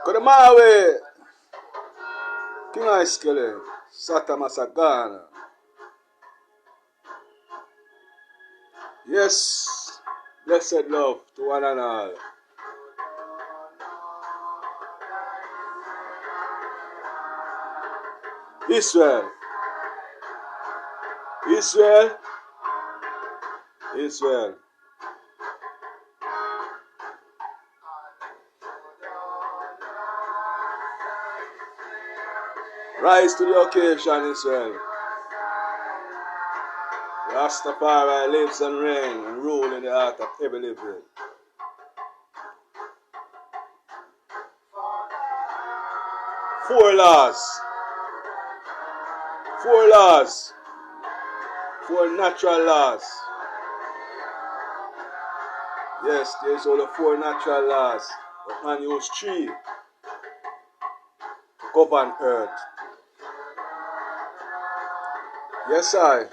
Kodamawe, King Iskele, Sata Masagana. Yes, blessed love to one and all. Israel, Israel, Israel. Rise to the occasion, Israel. Rastafari lives and reigns and rule in the heart of every living. Four laws, four natural laws. Yes, there's only four natural laws, but man used three to govern earth. Yes, I.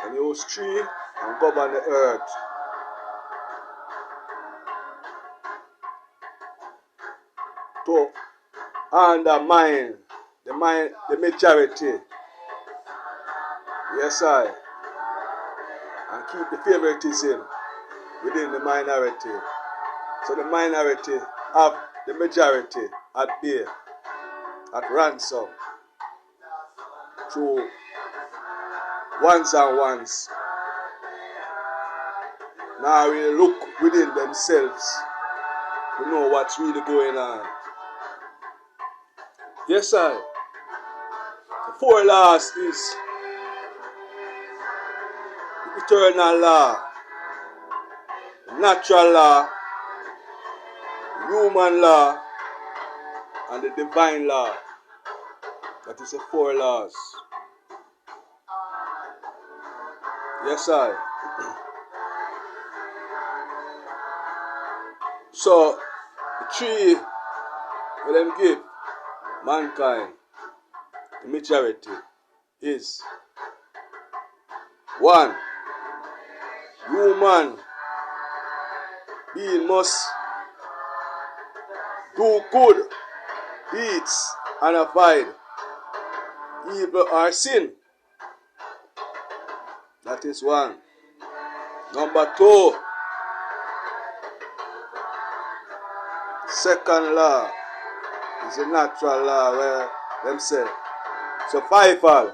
And use three and govern the earth. To undermine the majority. Yes, I. And keep the favoritism within the minority. So the minority have the majority at bay, at ransom, through ones and ones. Now we look within themselves to know what's really going on. Yes, sir. The four laws is the eternal law, the natural law, the human law, and the divine law. That is the four laws. Yes, sir. So, the three will them give mankind, the majority, is one, human being must do good deeds and avoid evil or sin. That is one. Number two, second law is a natural law where them say survival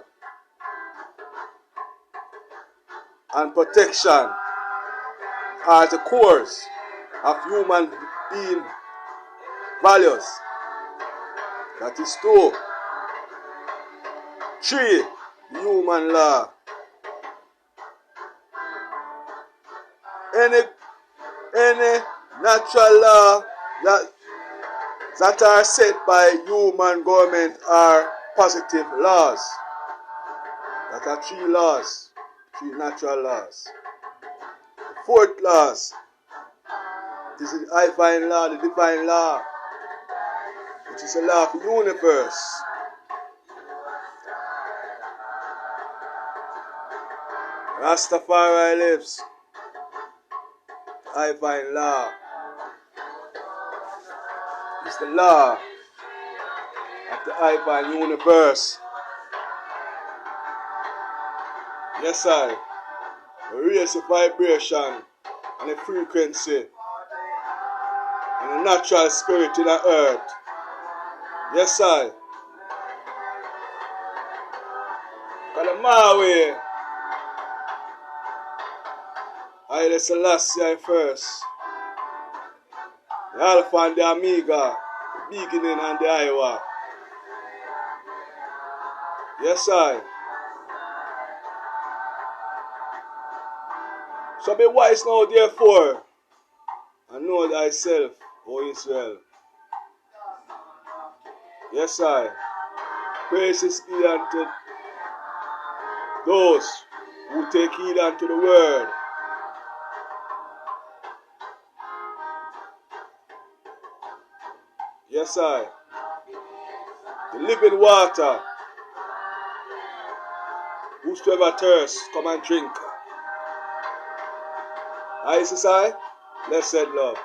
and protection are the cores of human being values. That is two. Three, the human law. Any natural law that are set by human government are positive laws. That are three laws, three natural laws. The fourth laws is the divine law, which is a law of the universe. Rastafari lives. Divine law is the law of the divine universe. Yes, sir. We raise the vibration and the frequency and the natural spirit in the earth. Yes, sir. Kalamawe. Haile Selassie first. The Alpha and the Omega, the beginning and the Iowa. Yes, I. So be wise now, therefore, and know thyself, O Israel. Yes, I. Praises be unto those who take heed unto the word. Yes, I. The living water. Whosoever thirsts, come and drink. I, blessed love.